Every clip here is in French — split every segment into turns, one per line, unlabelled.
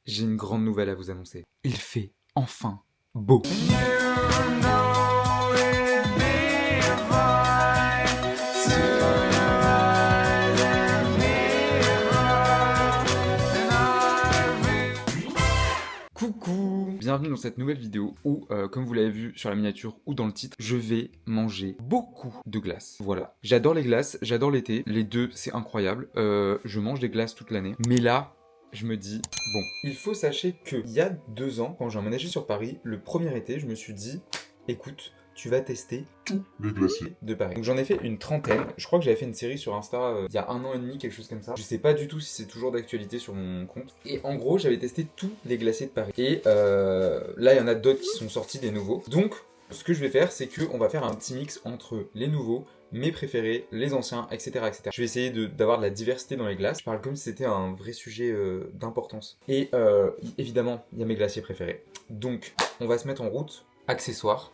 j'ai une grande nouvelle à vous annoncer. Il fait enfin beau. Coucou! Bienvenue dans cette nouvelle vidéo où, comme vous l'avez vu sur la miniature ou dans le titre, je vais manger beaucoup de glace. Voilà. J'adore les glaces, j'adore l'été. Les deux, c'est incroyable. Je mange des glaces toute l'année. Mais là, je me dis, bon, il faut sachez qu'il y a 2 ans, quand j'ai emménagé sur Paris, le premier été, je me suis dit, écoute, tu vas tester tous les glaciers de Paris. Donc j'en ai fait une trentaine. Je crois que j'avais fait une série sur Insta il y a 1 an et demi, quelque chose comme ça. Je sais pas du tout si c'est toujours d'actualité sur mon compte. Et en gros, j'avais testé tous les glaciers de Paris. Et là, il y en a d'autres qui sont sortis, des nouveaux. Donc, ce que je vais faire, c'est qu'on va faire un petit mix entre les nouveaux, mes préférés, les anciens, etc. etc. Je vais essayer d'avoir de la diversité dans les glaces. Je parle comme si c'était un vrai sujet d'importance. Et évidemment, il y a mes glaciers préférés. Donc, on va se mettre en route. Accessoires.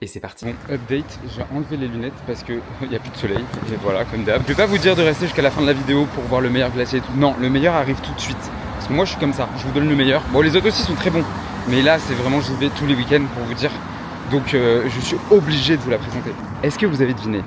Et c'est parti. Bon, update, j'ai enlevé les lunettes parce qu'il n'y a plus de soleil. Et voilà, comme d'hab. Je vais pas vous dire de rester jusqu'à la fin de la vidéo pour voir le meilleur glacier et tout. Non, le meilleur arrive tout de suite. Parce que moi, je suis comme ça. Je vous donne le meilleur. Bon, les autres aussi sont très bons. Mais là, c'est vraiment, j'y vais tous les week-ends pour vous dire. Donc, je suis obligé de vous la présenter. Est-ce que vous avez deviné ?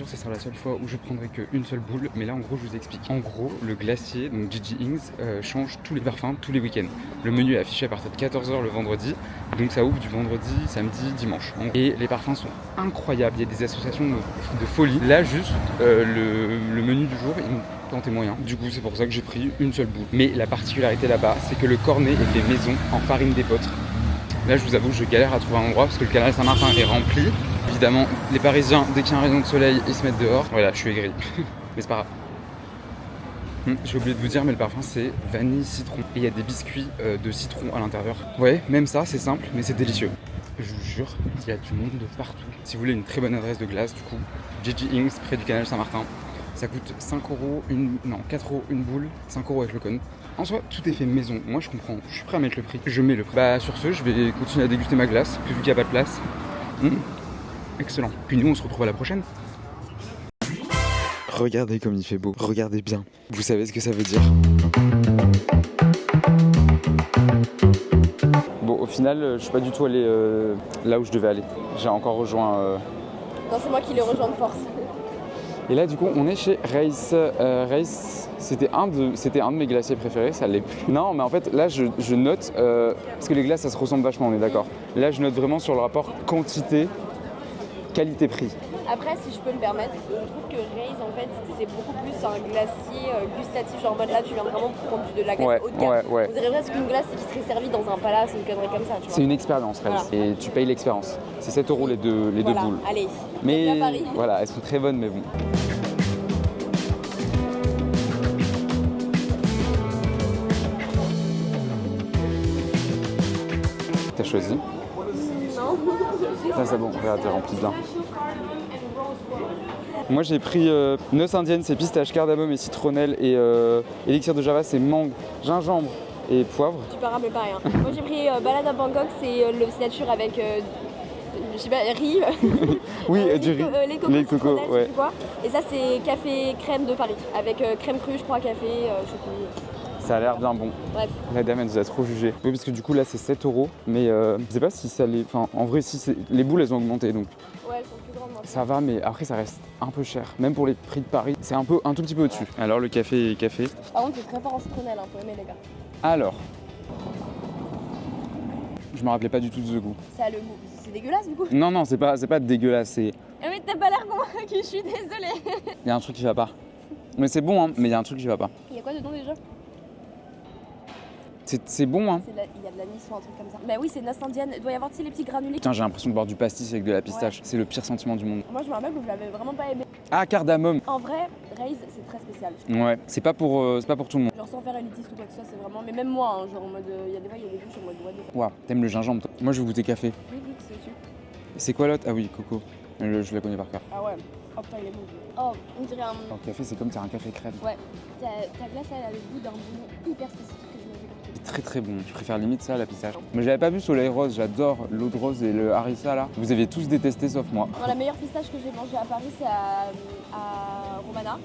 Ça sera la seule fois où je prendrai qu'une seule boule, mais là en gros je vous explique. En gros, le glacier, donc Gigi Ings, change tous les parfums tous les week-ends. Le menu est affiché à partir de 14h le vendredi, donc ça ouvre du vendredi, samedi, dimanche. Et les parfums sont incroyables, il y a des associations de folie. Là juste, le menu du jour, il me tentait moyen. Du coup c'est pour ça que j'ai pris une seule boule. Mais la particularité là-bas, c'est que le cornet est fait maison en farine d'épeautre. Là je vous avoue que je galère à trouver un endroit parce que le canal Saint-Martin est rempli. Évidemment, les Parisiens, dès qu'il y a un rayon de soleil, ils se mettent dehors. Voilà, je suis aigri. Mais c'est pas grave. J'ai oublié de vous dire, mais le parfum c'est vanille citron. Et il y a des biscuits de citron à l'intérieur. Ouais, même ça, c'est simple, mais c'est délicieux. Je vous jure, il y a du monde de partout. Si vous voulez une très bonne adresse de glace, du coup, Gigi Ings, près du canal Saint-Martin. Ça coûte 5 €, 4 € une boule, 5 € avec le cône. En soi, tout est fait maison. Moi, je comprends. Je suis prêt à mettre le prix. Je mets le prix. Bah, sur ce, je vais continuer à déguster ma glace, vu qu'il n'y a pas de place. Excellent. Puis nous, on se retrouve à la prochaine. Regardez comme il fait beau. Regardez bien. Vous savez ce que ça veut dire. Bon, au final, je suis pas du tout allé là où je devais aller. J'ai encore rejoint...
Non, c'est moi qui l'ai rejoint de force.
Et là, du coup, on est chez Race. Race, c'était un de mes glaciers préférés, ça l'est plus. Non, mais en fait, là, je note... parce que les glaces, ça se ressemble vachement, on est d'accord. Là, je note vraiment sur le rapport quantité, qualité-prix.
Après, si je peux me permettre, je trouve que Raze, en fait, c'est beaucoup plus un glacier gustatif. Genre, en mode là, tu viens vraiment prendre de la glace haut de gamme.
Ouais.
Vous direz presque qu'une glace qui serait servie dans un palace, une connerie comme ça. Tu vois.
C'est une expérience, Raze. Voilà. Et tu payes l'expérience. C'est 7 € les deux boules.
Allez,
mais
à Paris.
Voilà, elles sont très bonnes, mais bon. T'as choisi ?
Non.
Ça c'est bon, regarde, t'es rempli bien. Moi j'ai pris noces indiennes, c'est pistache, cardamome et citronnelle, et élixir de Java, c'est mangue, gingembre et poivre.
Tu peux rappeler pareil. Hein. Moi j'ai pris balade à Bangkok, c'est le signature avec je sais pas, riz.
Oui, du riz.
Les cocos,
ouais.
Et ça c'est café crème de Paris, avec crème crue, je crois, café, chocolat.
Ça a l'air bien bon.
Bref.
La dame elle nous a trop jugé. Oui, parce que du coup là c'est 7 €, mais je sais pas si ça les... Enfin en vrai si les boules elles ont augmenté donc.
Ouais, elles sont plus grandes maintenant.
Ça va, mais après ça reste un peu cher. Même pour les prix de Paris, c'est un tout petit peu au-dessus. Alors le café.
Par contre c'est très fort en citronnelle, hein, faut aimer les gars.
Alors. Je me rappelais pas du tout de ce goût.
Ça a le goût. C'est dégueulasse du coup.
Non, c'est pas dégueulasse, c'est...
Mais t'as pas l'air convaincu, je suis désolée.
Il y a un truc qui va pas. Mais c'est bon, hein, mais il y a un truc qui va pas.
Il y a quoi dedans déjà?
C'est bon, hein.
Il y a de l'anis ou un truc comme ça. Bah oui, c'est noce indienne. Il doit y avoir les petits granulés.
Putain, j'ai l'impression de boire du pastis avec de la pistache. C'est le pire sentiment du monde.
Moi, je me rappelle que vous l'avez vraiment pas aimé.
Ah, cardamome.
En vrai, Raze, c'est très spécial.
Ouais, c'est pas pour tout le monde.
Genre sans faire élitiste ou quoi que ce soit, c'est vraiment. Mais même moi, hein, genre en mode. Il y a des fois, il y a des bouches en mode.
Waouh, t'aimes le gingembre, toi? Moi, je vais goûter café.
Oui, c'est dessus.
C'est quoi l'autre? Ah oui, coco. Je la connais par cœur.
Ah ouais. Oh putain, il est bon. Oh, on dirait un.
Le café, c'est comme un café crème.
Ouais. Ta glace, elle a le goût d'un boulot hyper spécifique que je n'ai jamais compris.
C'est très très bon. Je préfère limite ça à la pistache. Mais je l'avais pas vu Soleil Rose, j'adore l'eau de rose et le harissa là. Vous avez tous détesté sauf moi.
Non, la meilleure pistache que j'ai mangée à Paris, c'est à Romana.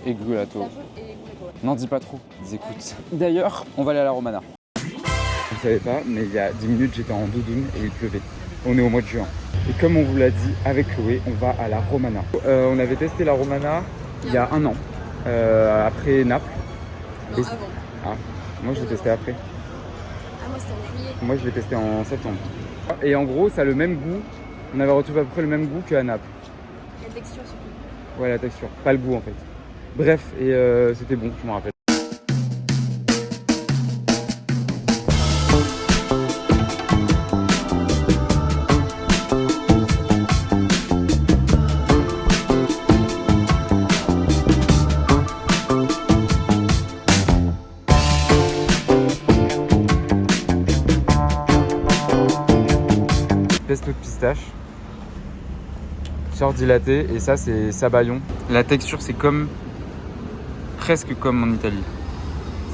Et gulato.
Pistache et gulato, ouais.
N'en dis pas trop, ils écoutent. D'ailleurs, on va aller à la Romana. Vous savez pas, mais il y a 10 minutes j'étais en doudoune et il pleuvait. On est au mois de juin. Et comme on vous l'a dit avec Chloé, on va à la Romana. On avait testé la Romana il y a un an, après Naples.
Non, avant.
Ah, moi je l'ai testé après.
Ah, moi c'était en juillet.
Moi je l'ai testé en septembre. Et en gros, ça a le même goût. On avait retrouvé à peu près le même goût qu'à Naples.
La texture surtout.
Ouais, la texture, pas le goût en fait. Bref, et c'était bon, je me rappelle. Pesto de pistache, short dilaté, et ça c'est sabayon. La texture c'est comme presque comme en Italie.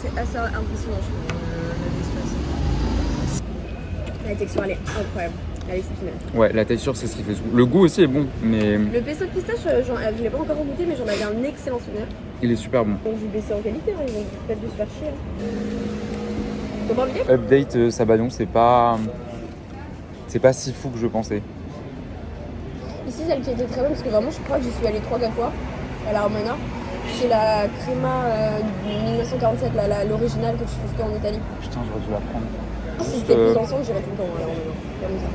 C'est assez impressionnant, je trouve. La texture, elle est incroyable. Elle est exceptionnelle.
Ouais, la texture c'est ce qui fait tout. Le goût aussi est bon, mais
Le pesto de pistache, je l'ai pas encore goûté, mais j'en avais un excellent souvenir.
il est super bon.
Donc, je vais baisser en qualité, hein, ils vont peut-être dû se faire chier. T'as pas envie?
Update sabayon, c'est pas si fou que je pensais.
Ici, celle qui était très bonne, parce que vraiment, je crois que j'y suis allée 3-4 fois à la Romana. C'est la Crema de 1947, l'originale que tu trouves qu'en Italie.
Putain, j'aurais dû la prendre.
Si c'était plus ensemble, j'irais tout le temps à la Romana. Comme ça.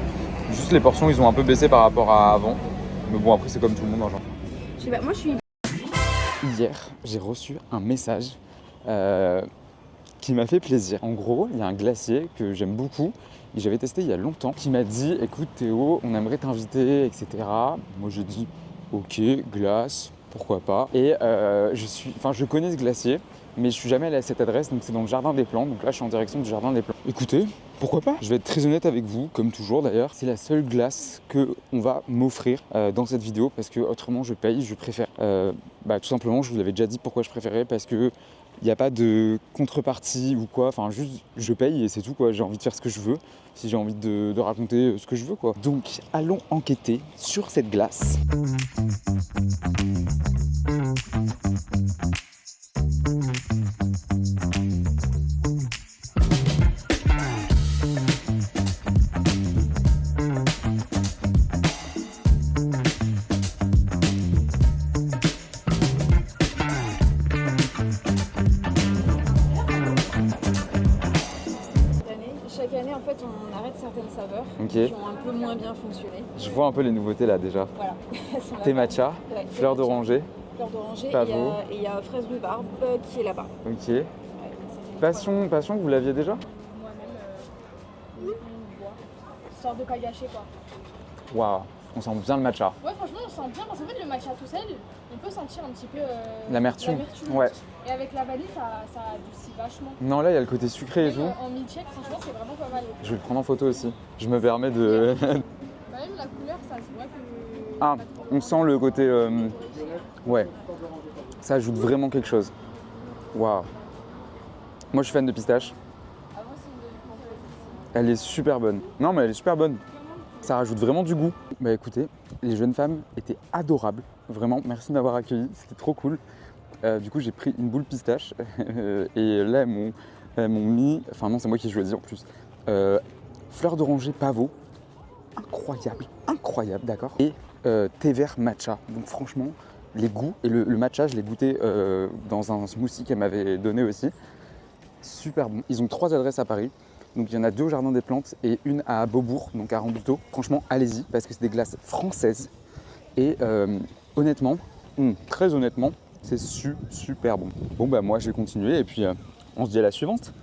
Juste les portions, ils ont un peu baissé par rapport à avant. Mais bon, après, c'est comme tout le monde, hein, genre.
Je sais pas, moi je suis.
Hier, j'ai reçu un message qui m'a fait plaisir. En gros, il y a un glacier que j'aime beaucoup et j'avais testé il y a longtemps qui m'a dit écoute Théo, on aimerait t'inviter, etc. Moi j'ai dit ok, glace, pourquoi pas. Et je connais ce glacier, mais je suis jamais allé à cette adresse, donc c'est dans le jardin des plantes. Donc là, je suis en direction du jardin des plantes. Écoutez, pourquoi pas? Je vais être très honnête avec vous, comme toujours d'ailleurs. C'est la seule glace que on va m'offrir dans cette vidéo parce que autrement je paye, je préfère. Tout simplement, je vous l'avais déjà dit pourquoi je préférais, parce que il n'y a pas de contrepartie ou quoi, enfin juste je paye et c'est tout quoi, j'ai envie de faire ce que je veux, si j'ai envie de raconter ce que je veux quoi. Donc allons enquêter sur cette glace.
Chaque année, en fait, on arrête certaines saveurs
Okay.
qui ont un peu moins bien fonctionné.
Je vois un peu les nouveautés là déjà.
Voilà. Elles sont là.
Thé matcha,
Ouais,
fleur d'oranger.
fleur d'oranger,
Pavot.
et il y a fraise rhubarbe qui est là-bas.
Ok.
Ouais,
Passion, vous l'aviez déjà?
Moi-même, histoire de pas gâcher quoi.
Waouh, on sent bien le matcha.
Ouais, franchement, on sent bien parce qu'en fait, le matcha tout seul, on peut sentir un petit peu
L'amertume.
l'amertume.
Ouais.
Et avec la vanille, ça adoucit vachement.
Non, là il y a le côté sucré et
Même
tout.
en milkshake, franchement, c'est vraiment pas mal.
Je vais le prendre en photo aussi. Je me permets de.
Bah, même la couleur, ça se voit que.
Ah, on sent le côté. Ouais. Ça ajoute vraiment quelque chose. Waouh. Moi je suis fan de pistache.
Ah, moi, c'est une de mes préférées, celle-ci.
Elle est super bonne. Non, mais elle est super bonne. Ça rajoute vraiment du goût. Bah écoutez, les jeunes femmes étaient adorables. Vraiment, merci de m'avoir accueilli. C'était trop cool. Du coup, j'ai pris une boule pistache. Et là, elles m'ont mis. Enfin, non, c'est moi qui ai choisi en plus. Fleur d'oranger pavot. Incroyable, d'accord. Et thé vert matcha. Donc, franchement, les goûts. Et le matcha, je l'ai goûté dans un smoothie qu'elle m'avait donné aussi. Super bon. Ils ont 3 adresses à Paris. Donc il y en a 2 au Jardin des Plantes et une à Beaubourg, donc à Rambuteau. Franchement, allez-y parce que c'est des glaces françaises. Et honnêtement, très honnêtement, c'est super bon. Bon bah moi je vais continuer et puis on se dit à la suivante.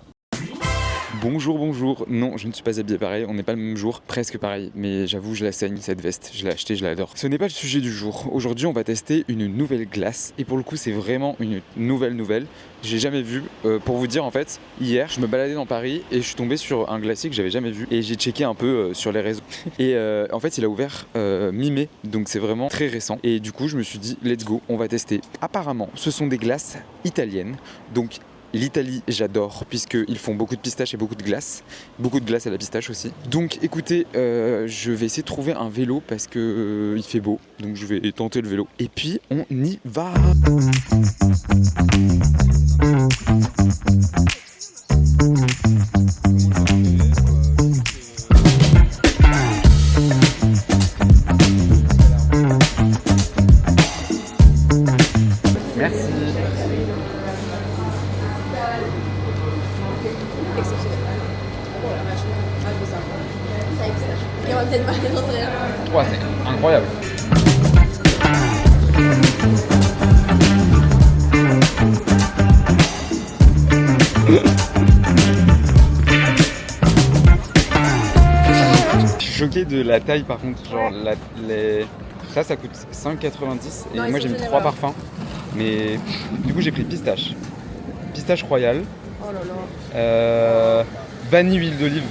Bonjour, bonjour. Non, je ne suis pas habillé pareil, on n'est pas le même jour, presque pareil. Mais j'avoue, je la saigne cette veste, je l'ai achetée, je l'adore. Ce n'est pas le sujet du jour. Aujourd'hui, on va tester une nouvelle glace. Et pour le coup, c'est vraiment une nouvelle. J'ai jamais vu. Pour vous dire, en fait, hier, je me baladais dans Paris et je suis tombé sur un glacier que j'avais jamais vu. Et j'ai checké un peu sur les réseaux. Et en fait, il a ouvert mi-mai, donc c'est vraiment très récent. Et du coup, je me suis dit, let's go, on va tester. Apparemment, ce sont des glaces italiennes. Donc, l'Italie, j'adore, puisqu'ils font beaucoup de pistaches et beaucoup de glace. Beaucoup de glace à la pistache aussi. Donc écoutez, je vais essayer de trouver un vélo parce que il fait beau. Donc je vais tenter le vélo. Et puis, on y va. Merci.
Exceptionnel. Oh la vache. Ah, je veux ça. Ça existe. Et on va peut-être marquer dans rien.
Ouais, c'est incroyable. Je suis choqué de la taille par contre. Genre, ça coûte 5,90 et
Non,
moi
ils
j'ai
sont
mis 3
généreux.
parfums. Mais du coup, j'ai pris pistache. Pistache royale.
Oh là là.
Vanille huile d'olive.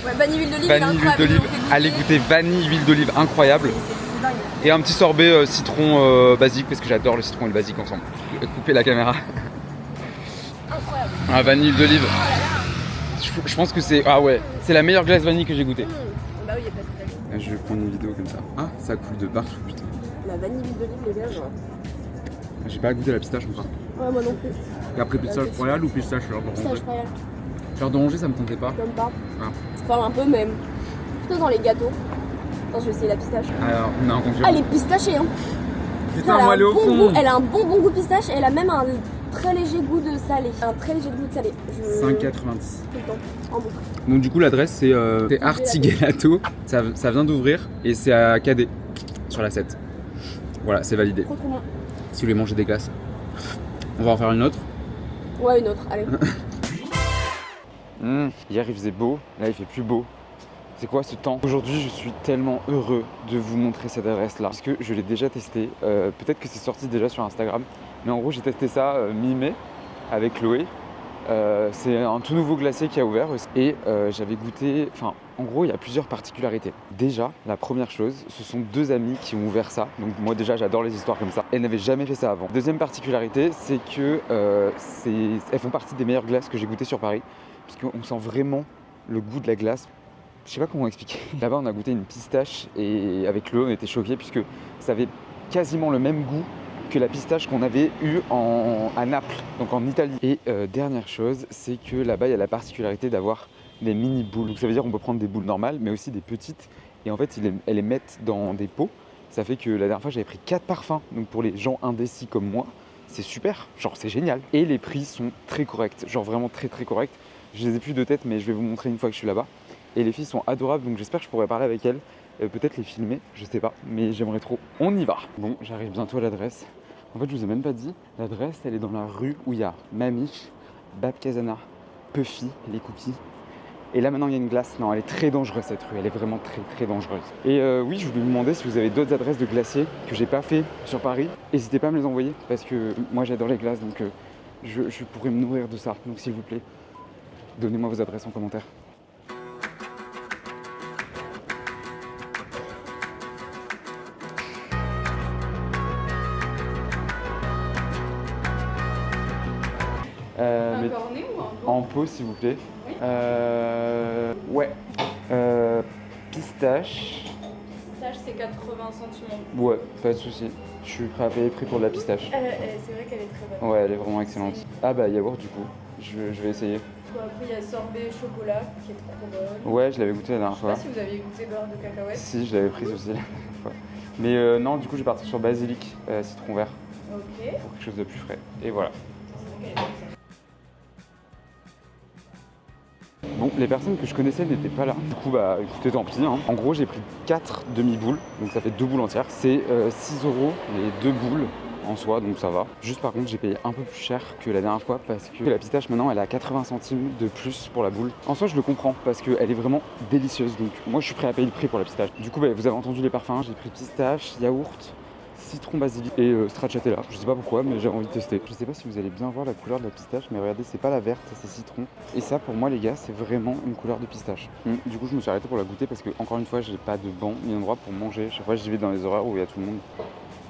Ouais, vanille huile d'olive.
Vanille huile d'olive. Allez goûter vanille huile d'olive, incroyable.
C'est dingue.
Et un petit sorbet citron basique parce que j'adore le citron et le basique ensemble. Coupez la caméra.
Incroyable.
Ah, vanille d'olive. Je pense que c'est c'est la meilleure glace vanille que j'ai goûtée.
Bah oui, il y a pas de vanille.
Je vais prendre une vidéo comme ça. Ah, ça coule de partout, putain.
La vanille huile d'olive, les gars, genre.
J'ai pas goûté la pistache encore.
Ouais, moi non plus.
Et après pistache royale ou pistache fleur
Pistache
d'oranger?
royale.
Fleur d'oranger, ça me tentait pas.
J'aime pas.
Ah.
Enfin, un peu même. Plutôt dans les gâteaux. Attends, je vais essayer la pistache.
Alors, on a un concurrent.
Ah, elle est pistachée, hein.
Putain,
elle a
moi,
un
elle est au
bon
fond.
goût, elle a un bon goût pistache et elle a même un très léger goût de salé. Un très léger goût de salé.
5,90.
Tout le temps, en boucle.
Donc du coup l'adresse c'est Artigelato, ça vient d'ouvrir et c'est à Cadet sur la 7. Voilà, c'est validé.
Trop bon.
Si vous voulez manger des glaces, on va en faire une autre.
Ouais, une autre, allez.
Hier il faisait beau, là il fait plus beau. C'est quoi ce temps? Aujourd'hui je suis tellement heureux de vous montrer cette adresse là parce que je l'ai déjà testé. Peut-être que c'est sorti déjà sur Instagram, mais en gros j'ai testé ça mi-mai avec Chloé. C'est un tout nouveau glacier qui a ouvert aussi. Et j'avais goûté, enfin en gros il y a plusieurs particularités. Déjà la première chose, ce sont deux amis qui ont ouvert ça. Donc moi déjà j'adore les histoires comme ça. Elles n'avaient jamais fait ça avant. Deuxième particularité, c'est que elles font partie des meilleures glaces que j'ai goûtées sur Paris. Parce qu'on sent vraiment le goût de la glace. Je sais pas comment expliquer. Là-bas on a goûté une pistache et avec Chloé on était choqués puisque ça avait quasiment le même goût que la pistache qu'on avait eue à Naples, donc en Italie. Et dernière chose, c'est que là-bas il y a la particularité d'avoir des mini boules. Donc ça veut dire qu'on peut prendre des boules normales mais aussi des petites. Et en fait elles les mettent dans des pots. Ça fait que la dernière fois j'avais pris 4 parfums. Donc pour les gens indécis comme moi, c'est super, genre c'est génial. Et les prix sont très corrects, genre vraiment très corrects. Je les ai plus de tête mais je vais vous montrer une fois que je suis là-bas. Et les filles sont adorables donc j'espère que je pourrai parler avec elles. Peut-être les filmer, je sais pas, mais j'aimerais trop. On y va. Bon, j'arrive bientôt à l'adresse. En fait, je vous ai même pas dit, l'adresse, elle est dans la rue où il y a Mamiche, Bab Casana, Puffy, les cookies. Et là, maintenant, il y a une glace. Non, elle est très dangereuse, cette rue. Elle est vraiment très dangereuse. Et oui, je voulais vous demander si vous avez d'autres adresses de glaciers que j'ai pas fait sur Paris. N'hésitez pas à me les envoyer parce que moi, j'adore les glaces, donc je pourrais me nourrir de ça. Donc, s'il vous plaît, donnez-moi vos adresses en commentaire.
Un cornet ou un pot?
En pot, s'il vous plaît.
Oui.
Ouais. Pistache.
Pistache, c'est 80 centimes.
Ouais, pas de souci. Je suis prêt à payer le prix pour de la pistache.
C'est vrai qu'elle est très bonne.
Ouais, elle est vraiment excellente. Ah bah yaourt du coup. Je vais essayer.
Après, il y a sorbet chocolat qui est trop bonne.
Ouais, je l'avais goûté la dernière
Je sais pas
fois.
si vous aviez goûté beurre de cacahuète.
Si, je l'avais prise aussi la dernière fois. Mais non, du coup, je vais partir sur basilic, citron vert,
Ok.
pour quelque chose de plus frais. Et voilà.
C'est vrai qu'elle est bonne.
Bon, les personnes que je connaissais n'étaient pas là. Du coup, bah écoutez, tant pis. Hein. En gros, j'ai pris 4 demi-boules, donc ça fait 2 boules entières. C'est 6 € les 2 boules en soi, donc ça va. Juste par contre, j'ai payé un peu plus cher que la dernière fois parce que la pistache maintenant elle est à 80 centimes de plus pour la boule. En soi, je le comprends parce qu'elle est vraiment délicieuse, donc moi je suis prêt à payer le prix pour la pistache. Du coup, bah, vous avez entendu les parfums, j'ai pris pistache, yaourt, citron basilic et stracciatella. Je sais pas pourquoi, mais j'ai envie de tester. Je sais pas si vous allez bien voir la couleur de la pistache, mais regardez, c'est pas la verte, c'est citron. Et ça, pour moi, les gars, c'est vraiment une couleur de pistache. Du coup, je me suis arrêté pour la goûter parce que, encore une fois, j'ai pas de banc ni d'endroit pour manger. Chaque fois, j'y vais dans les horaires où il y a tout le monde.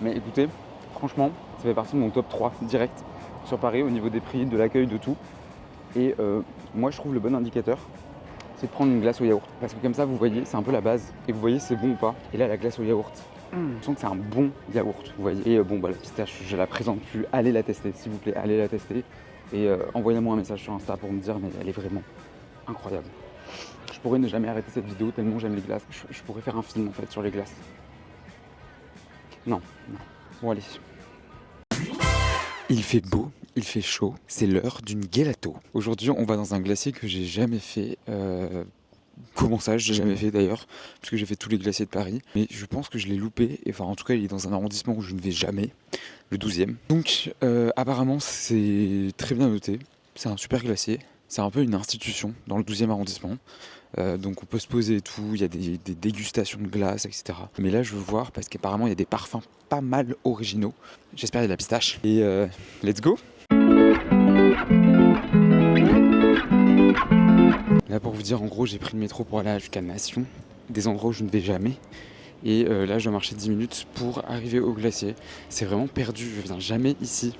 Mais écoutez, franchement, ça fait partie de mon top 3 direct sur Paris au niveau des prix, de l'accueil, de tout. Et moi, je trouve le bon indicateur, c'est de prendre une glace au yaourt. Parce que comme ça, vous voyez, c'est un peu la base. Et vous voyez, c'est bon ou pas. Et là, la glace au yaourt, je sens que c'est un bon yaourt, vous voyez. Et bon, bah, la pistache, je la présente plus. Allez la tester, s'il vous plaît, allez la tester. Et envoyez-moi un message sur Insta pour me dire, mais elle est vraiment incroyable. Je pourrais ne jamais arrêter cette vidéo tellement j'aime les glaces. Je pourrais faire un film en fait sur les glaces. Non. Bon, allez. Il fait beau, il fait chaud, c'est l'heure d'une gelato. Aujourd'hui, on va dans un glacier que j'ai jamais fait. Comment ça, je l'ai jamais fait d'ailleurs, parce que j'ai fait tous les glaciers de Paris. Mais je pense que je l'ai loupé, et enfin en tout cas il est dans un arrondissement où je ne vais jamais, le 12e. Donc apparemment c'est très bien noté, c'est un super glacier, c'est un peu une institution dans le 12e arrondissement. Donc on peut se poser et tout, il y a des dégustations de glace, etc. Mais là je veux voir parce qu'apparemment il y a des parfums pas mal originaux. J'espère qu'il y a de la pistache. Et let's go! Là pour vous dire, en gros j'ai pris le métro pour aller jusqu'à Nation, des endroits où je ne vais jamais. Et là je dois marcher 10 minutes pour arriver au glacier. C'est vraiment perdu, je viens jamais ici.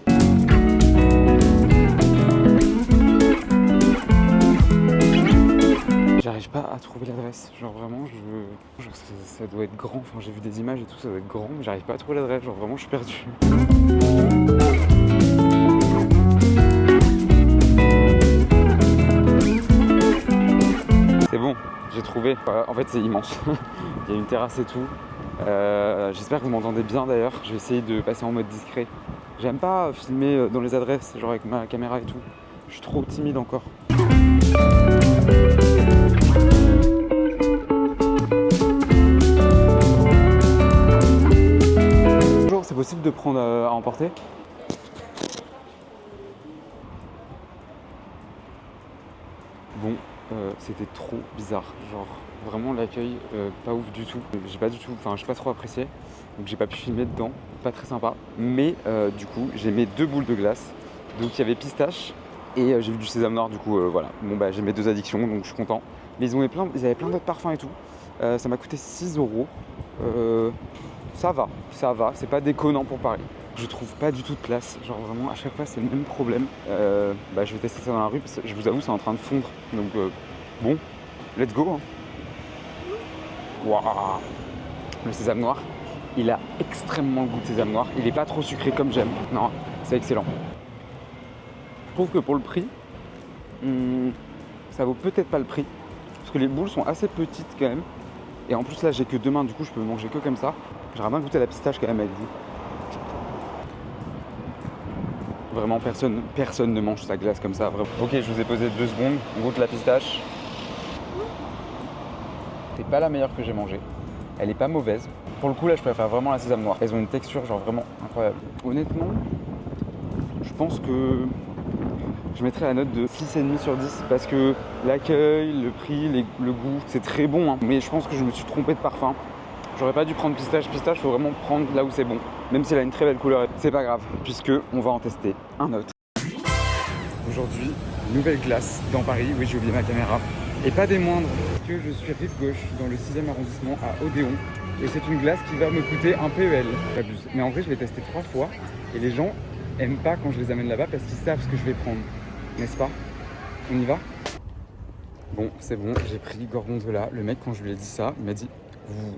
J'arrive pas à trouver l'adresse, genre vraiment genre ça doit être grand, enfin j'ai vu des images et tout, ça doit être grand, mais j'arrive pas à trouver l'adresse, genre vraiment je suis perdu. C'est bon, j'ai trouvé, en fait c'est immense, il y a une terrasse et tout. J'espère que vous m'entendez bien d'ailleurs, je vais essayer de passer en mode discret. J'aime pas filmer dans les adresses, genre avec ma caméra et tout, je suis trop timide encore. Bonjour, c'est possible de prendre à emporter? Bon, c'était trop bizarre, genre vraiment l'accueil pas ouf du tout. J'ai pas trop apprécié, donc j'ai pas pu filmer dedans, pas très sympa. Mais du coup j'ai mes 2 boules de glace, donc il y avait pistache et j'ai vu du sésame noir, du coup voilà. Bon bah j'ai mes 2 addictions, donc je suis content. Mais ils avaient plein d'autres parfums et tout. Ça m'a coûté 6 €. Ça va, c'est pas déconnant pour Paris. Je trouve pas du tout de place, genre vraiment à chaque fois c'est le même problème. Je vais tester ça dans la rue parce que je vous avoue c'est en train de fondre. Donc bon, let's go hein. Waouh. Le sésame noir, il a extrêmement le goût de sésame noir. Il est pas trop sucré comme j'aime. Non, c'est excellent. Je trouve que pour le prix, ça vaut peut-être pas le prix. Parce que les boules sont assez petites quand même. Et en plus là j'ai que 2 mains, du coup je peux manger que comme ça. J'aurais bien goûté la pistache quand même avec vous. Vraiment personne ne mange sa glace comme ça, vraiment. Ok, je vous ai posé 2 secondes, on goûte la pistache. C'est pas la meilleure que j'ai mangée. Elle est pas mauvaise. Pour le coup là je préfère vraiment la sésame noire. Elles ont une texture genre vraiment incroyable. Honnêtement, je pense que je mettrais la note de 6,5 sur 10 parce que l'accueil, le prix, le goût, c'est très bon hein. Mais je pense que je me suis trompé de parfum. J'aurais pas dû prendre pistache, faut vraiment prendre là où c'est bon. Même si elle a une très belle couleur, c'est pas grave, puisque on va en tester un autre. Aujourd'hui, nouvelle glace dans Paris, oui j'ai oublié ma caméra. Et pas des moindres, parce que je suis rive gauche dans le 6e arrondissement à Odéon. Et c'est une glace qui va me coûter un PEL, j'abuse. Mais en vrai je l'ai testé 3 fois, et les gens aiment pas quand je les amène là-bas parce qu'ils savent ce que je vais prendre, n'est-ce pas? On y va? Bon, c'est bon, j'ai pris Gorgonzola. Le mec quand je lui ai dit ça, il m'a dit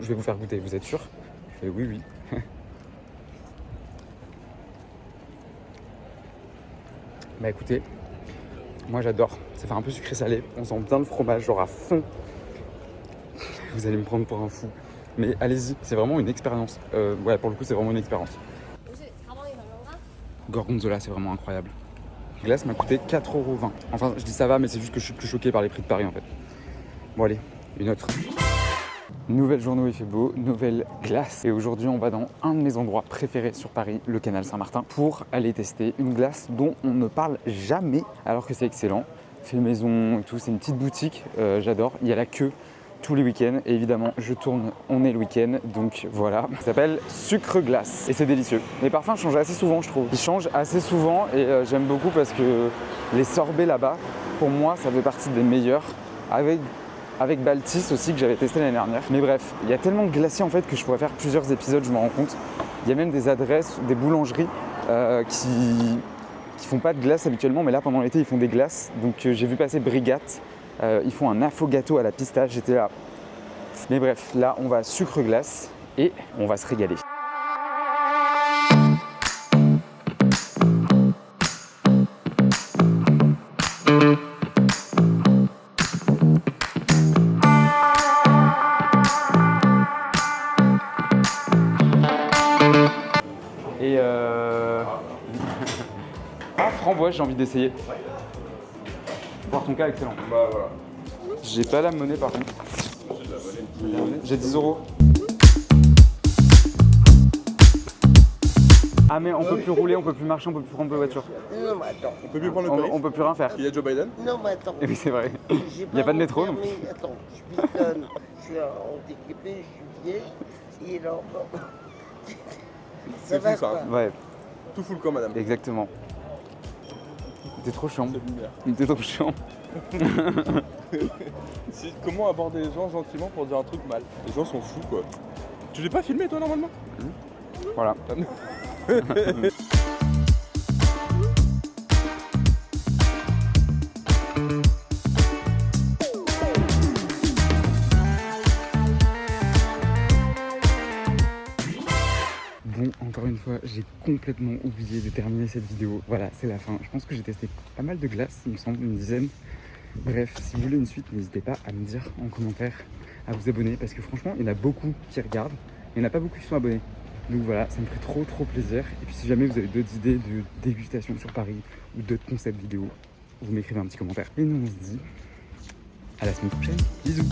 je vais vous faire goûter, vous êtes sûr? Je fais oui. Bah écoutez, moi j'adore, ça fait un peu sucré salé, on sent bien le fromage genre à fond. Vous allez me prendre pour un fou, mais allez-y, c'est vraiment une expérience. Ouais, pour le coup c'est vraiment une expérience. Gorgonzola c'est vraiment incroyable. glace m'a coûté 4,20 €. Enfin, je dis ça va, mais c'est juste que je suis plus choqué par les prix de Paris en fait. Bon allez, une autre. Nouvelle journée où il fait beau, nouvelle glace. Et aujourd'hui, on va dans un de mes endroits préférés sur Paris, le canal Saint-Martin, pour aller tester une glace dont on ne parle jamais, alors que c'est excellent. Fait maison et tout, c'est une petite boutique, j'adore. Il y a la queue tous les week-ends. Et évidemment, je tourne, on est le week-end, donc voilà. Ça s'appelle Sucre Glace et c'est délicieux. Les parfums changent assez souvent, je trouve. Ils changent assez souvent et j'aime beaucoup parce que les sorbets là-bas, pour moi, ça fait partie des meilleurs. Avec Baltis aussi que j'avais testé l'année dernière. Mais bref, il y a tellement de glaciers en fait que je pourrais faire plusieurs épisodes, je me rends compte. Il y a même des adresses, des boulangeries qui font pas de glace habituellement, mais là pendant l'été ils font des glaces. Donc j'ai vu passer Brigate, ils font un affogato à la pistache, j'étais là. Mais bref, là on va à Sucre Glace et on va se régaler. Et ah, framboise, j'ai envie d'essayer. Voir ton cas, excellent.
Bah voilà.
J'ai pas la monnaie par contre. J'ai 10 €. Ah mais on peut plus rouler, on peut plus marcher, on peut plus prendre de voiture.
Non, mais attends.
On peut plus prendre le périph'.
On peut plus rien faire.
Il y a Joe Biden.
Non, mais attends.
Et oui c'est vrai.
J'ai
Y a pas de
mon
métro, non?
permis. Attends, je pitonne. Je suis handicapé, je suis vieille. Et alors, bon.
C'est
va
fou, ça,
quoi.
Ouais,
Tout fout le camp, madame.
exactement. T'es trop chiant.
C'est lumière.
T'es trop chiant.
Comment aborder les gens gentiment pour dire un truc mal? Les gens sont fous, quoi. Tu l'as pas filmé, toi, normalement?
Voilà. Bon, encore une fois, j'ai complètement oublié de terminer cette vidéo. Voilà, c'est la fin. Je pense que j'ai testé pas mal de glaces, il me semble, une dizaine. Bref, si vous voulez une suite, n'hésitez pas à me dire en commentaire, à vous abonner, parce que franchement, il y en a beaucoup qui regardent, et il n'y en a pas beaucoup qui sont abonnés. Donc voilà, ça me ferait trop plaisir. Et puis si jamais vous avez d'autres idées de dégustation sur Paris, ou d'autres concepts vidéo, vous m'écrivez un petit commentaire. Et nous, on se dit à la semaine prochaine. Bisous!